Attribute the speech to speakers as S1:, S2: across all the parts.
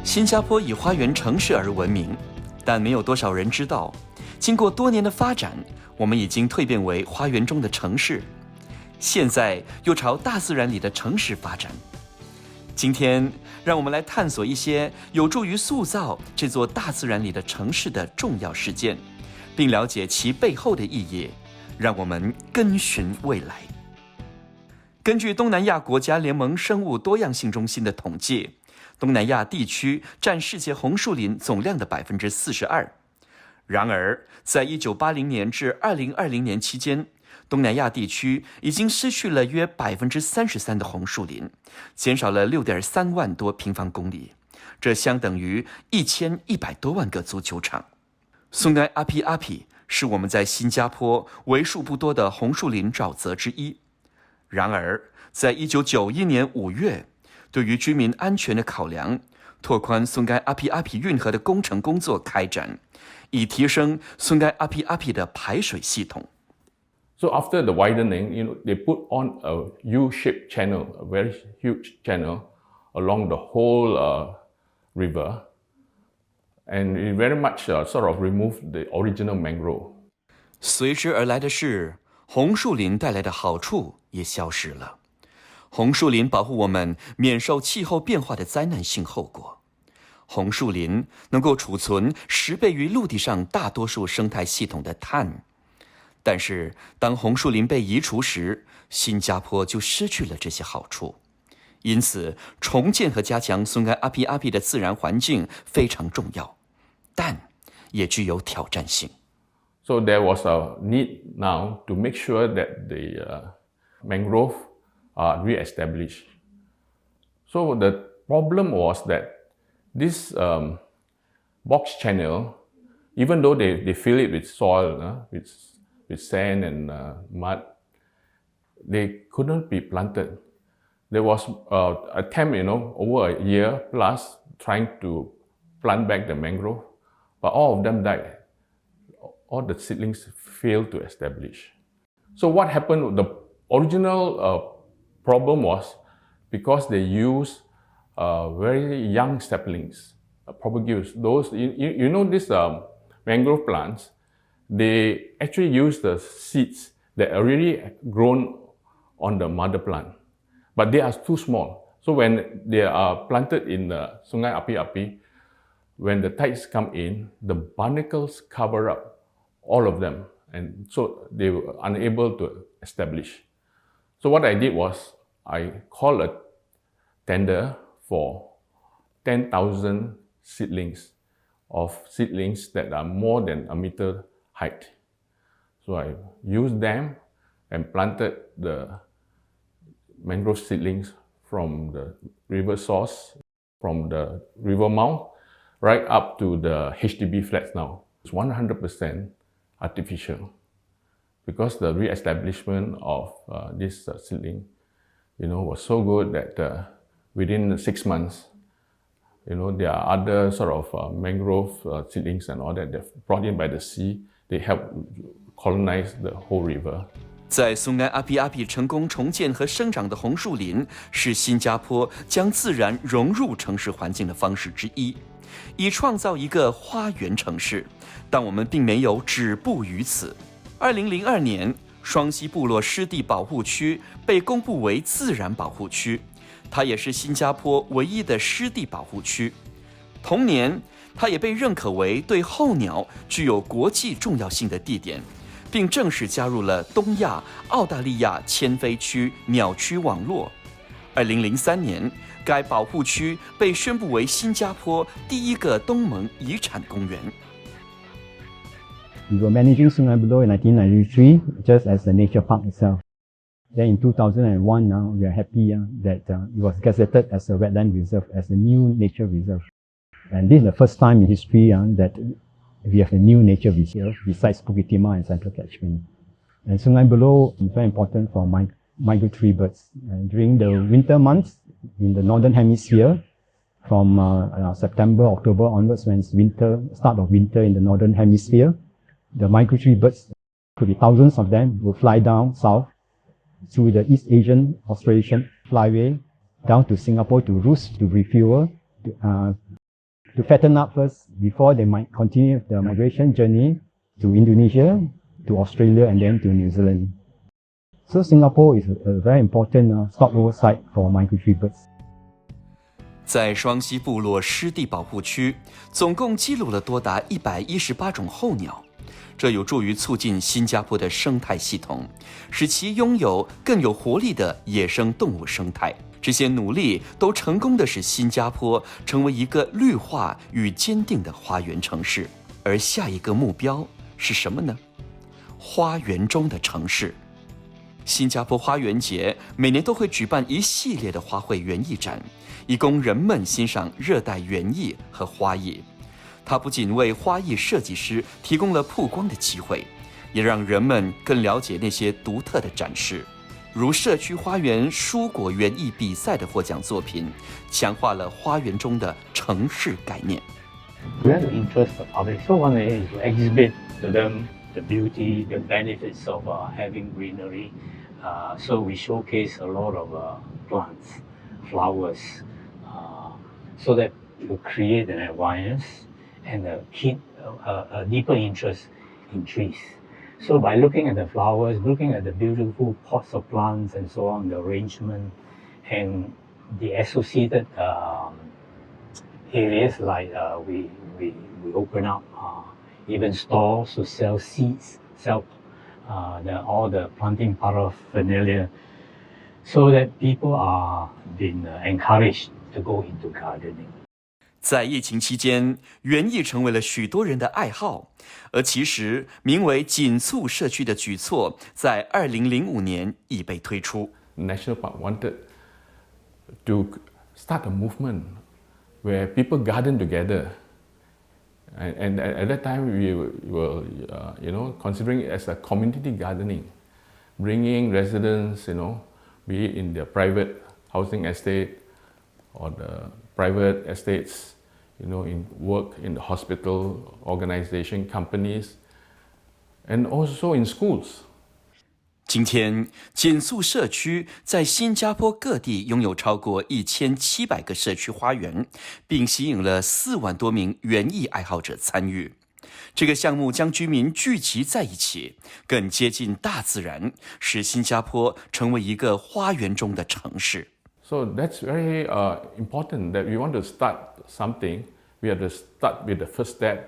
S1: 新加坡以花园城市而闻名，但没有多少人知道，经过多年的发展，我们已经蜕变为花园中的城市，现在又朝大自然里的城市发展。今天，让我们来探索一些有助于塑造这座大自然里的城市的重要事件，并了解其背后的意义，让我们根寻未来。根据东南亚国家联盟生物多样性中心的统计，东南亚地区占世界红树林总量的42%。然而，在1980年至2020年期间，东南亚地区已经失去了约33%的红树林，减少了6.3万多平方公里，这相等于1100多万个足球场。Sungai Api-Api 是我们在新加坡为数不多的红树林沼泽之一。然而，在1991年5月，对于居民安全的考量，拓宽Sungai Api-Api运河的工程工作开展，以提升Sungai Api-Api的排水系统。
S2: So after the widening, they put on a U-shaped channel, a very huge channel along the whole river, and it very much sort of removed the original mangrove.
S1: 随之而来的是，红树林带来的好处也消失了。红树林保护我们免受气候变化的灾难性后果。红树林能够储存10倍于陆地上大多数生态系统的碳。但是，当红树林被移除时，新加坡就失去了这些好处。因此，重建和加强Sungai Api-Api的自然环境非常重要，但也具有挑战性。
S2: So there was a need now to make sure that the mangrove are re-established. So the problem was that this box channel, even though they fill it with soil, with sand and mud, they couldn't be planted. There was an attempt, over a year plus trying to plant back the mangrove, but all of them died. All the seedlings failed to establish. So what happened, the original problem was because they used very young saplings, propagules. Those, these mangrove plants, they actually use the seeds that are already grown on the mother plant, but they are too small. So when they are planted in the Sungai Api-Api, when the tides come in, the barnacles cover up all of them, and so they were unable to establish. So what I did was I called a tender for 10,000 seedlings that are more than a meter height. So I used them and planted the mangrove seedlings from the river source, from the river mouth, right up to the HDB flats now. It's 100% artificial because the re-establishment of this seedling, was so good that within 6 months, there are other sort of mangrove seedlings and all that brought in by the sea. They help colonize the whole river.
S1: 在Sungai Api-Api 成功重建和生长的红树林，是新加坡将自然融入城市环境的方式之一，以创造一个花园城市。但我们并没有止步于此。2002年，双溪部落湿地保护区被公布为自然保护区，它也是新加坡唯一的湿地保护区。同年，它也被认可为对候鸟具有国际重要性的地点，并正式加入了东亚、澳大利亚迁飞区鸟区网络。2003年，该保护区被宣布为新加坡第一个东盟遗产公园。
S3: We were managing Sungai Buloh in 1993 just as a nature park itself. Then in 2001, now we are happy that it was gazetted as a wetland reserve, as a new nature reserve. And this is the first time in history that we have a new nature reserve besides Bukit Timah and Central Catchment. And Sungai Buloh is very important for migratory birds. And during the winter months in the northern hemisphere, from September, October onwards, when it's start of winter in the northern hemisphere, the migratory birds, could be thousands of them, will fly down south through the East Asian Australasian flyway down to Singapore to roost, to refuel, to fatten up first before they might continue the migration journey to Indonesia, to Australia, and then to New Zealand. So Singapore is a very important stopover site for migratory birds.
S1: 在双溪部落湿地保护区，总共记录了多达118种候鸟，这有助于促进新加坡的生态系统，使其拥有更有活力的野生动物生态。这些努力都成功地使新加坡成为一个绿化与坚定的花园城市。而下一个目标是什么呢？花园中的城市。新加坡花园节每年都会举办一系列的花卉园艺展，以供人们欣赏热带园艺和花艺。它不仅为花艺设计师提供了曝光的机会，也让人们更了解那些独特的展示。如社区花园蔬果园艺比赛的获奖作品，强化了花园中的城市概念。
S4: We have to interest the public. So one is to exhibit to them the beauty, the benefits of having greenery. So we showcase a lot of plants, flowers, so that we create an awareness and a deeper interest in trees. So by looking at the flowers, looking at the beautiful pots of plants and so on, the arrangement and the associated areas like we open up even stalls to sell seeds, sell all the planting paraphernalia, so that people are being encouraged to go into gardening.
S1: 在疫情期间，园艺成为了许多人的爱好，而其实名为紧促社区的举措，在2005年已被推出。
S2: National Park wanted to start a movement where people garden together, and at that time we were, considering it as a community gardening, bringing residents, be it in their private housing estate or the private estates, in work in the hospital, organization, companies, and also in schools.
S1: 今天，减速社区在新加坡各地拥有超过1700个社区花园，并吸引了4万多名园艺爱好者参与。这个项目将居民聚集在一起，更接近大自然，使新加坡成为一个花园中的城市。
S2: So that's very important that we want to start something. We have to start with the first step,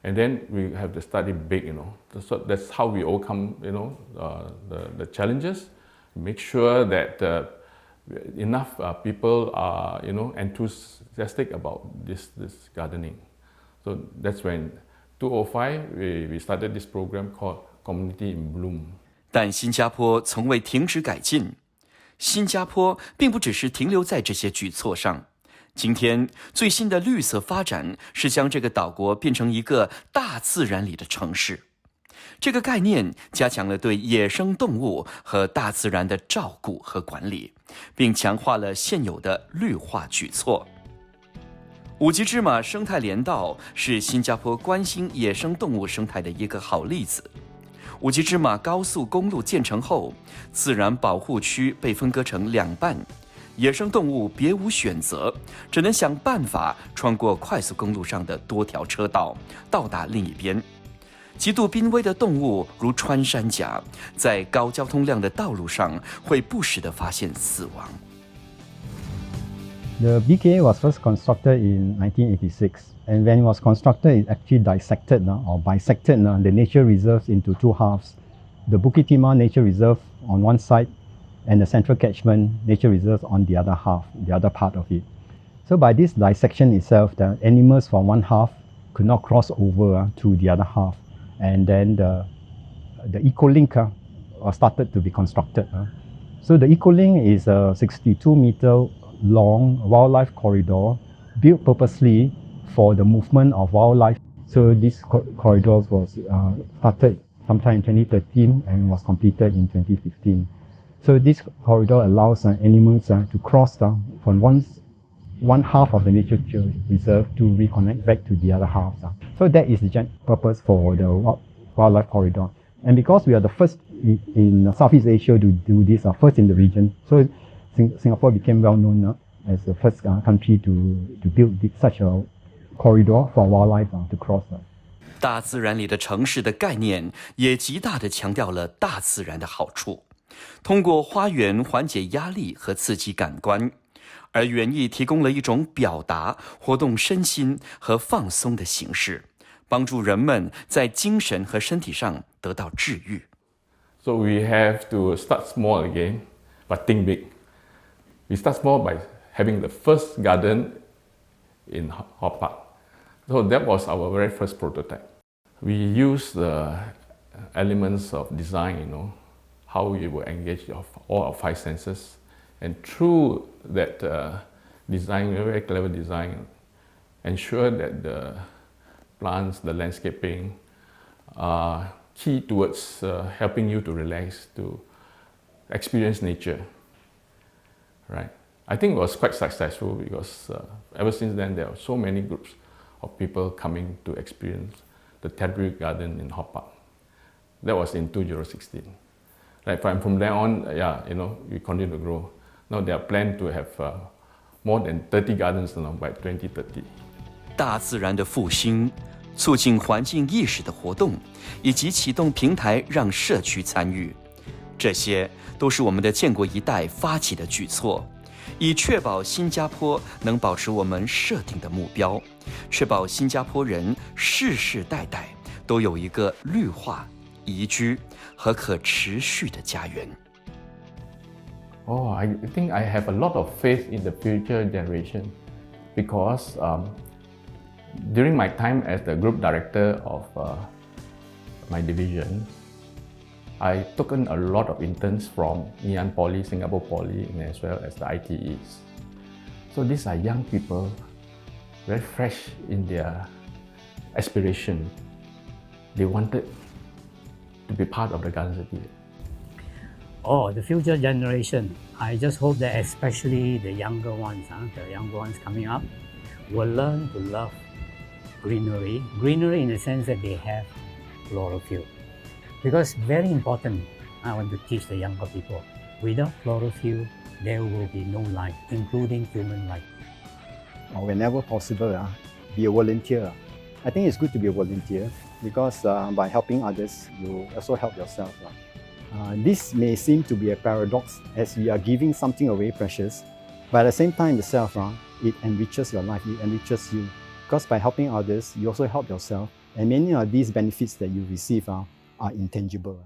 S2: and then we have to start it big. So that's how we overcome, the challenges. Make sure that enough people are, enthusiastic about this gardening. So that's when 2005 we started this program called Community in Bloom.
S1: 但新加坡从未停止改进。新加坡并不只是停留在这些举措上，今天最新的绿色发展是将这个岛国变成一个大自然里的城市。这个概念加强了对野生动物和大自然的照顾和管理，并强化了现有的绿化举措。五级芝麻生态连道是新加坡关心野生动物生态的一个好例子。五级芝麻高速公路建成后，自然保护区被分割成2半，野生动物别无选择，只能想办法穿过快速公路上的多条车道，到达另一边。极度濒危的动物如穿山甲，在高交通量的道路上会不时地发现死亡。
S3: The BKA was first constructed in 1986, and when it was constructed, it actually dissected or bisected the nature reserves into 2 halves. The Bukit Timah Nature Reserve on one side, and the Central Catchment Nature Reserve on the other half, the other part of it. So by this dissection itself, the animals from one half could not cross over to the other half, and then the eco-link started to be constructed. So the eco-link is a 62-meter long wildlife corridor built purposely for the movement of wildlife. So this corridor was started sometime in 2013 and was completed in 2015. So this corridor allows animals to cross from one half of the nature reserve to reconnect back to the other half. So that is the purpose for the wildlife corridor. And because we are the first in Southeast Asia to do this, first in the region, so Singapore became well known as the first country to build such a corridor for wildlife to cross.
S1: 大自然里的城市的概念也极大地强调了大自然的好处，通过花园缓解压力和刺激感官，而园艺提供了一种表达、活动身心和放松的形式，帮助人们在精神和身体上得到治愈。
S2: So we have to start small again, but think big. We start small by having the first garden in Horticulture. So that was our very first prototype. We used the elements of design, how we will engage all our 5 senses. And through that design, very clever design, ensure that the plants, the landscaping are key towards helping you to relax, to experience nature, right? I think it was quite successful because ever since then there are so many groups of people coming to experience the therapeutic garden in Horticulture. That was in 2016. Like from then on, we continue to grow. Now there are plans to have more than 30 gardens by 2030.
S1: 大自然的复兴，促进环境意识的活动，以及启动平台让社区参与，这些都是我们的建国一代发起的举措，以确保新加坡能保持我们设定的目标，确保新加坡人世世代代都有一个绿化、宜居和可持续的家园。
S2: I think I have a lot of faith in the future generation because during my time as the group director of my division, I took in a lot of interns from Ngee Ann Poly, Singapore Poly, and as well as the ITEs. So these are young people, very fresh in their aspiration. They wanted to be part of the Garden City.
S4: The future generation, I just hope that especially the younger ones coming up, will learn to love greenery. Greenery in the sense that they have chlorophyll. Because very important, I want to teach the younger people, without chlorophyll, there will be no life, including human life.
S3: Whenever possible, be a volunteer. I think it's good to be a volunteer because by helping others, you also help yourself. This may seem to be a paradox as we are giving something away precious, but at the same time itself, it enriches your life, it enriches you. Because by helping others, you also help yourself, and many of these benefits that you receive are intangible.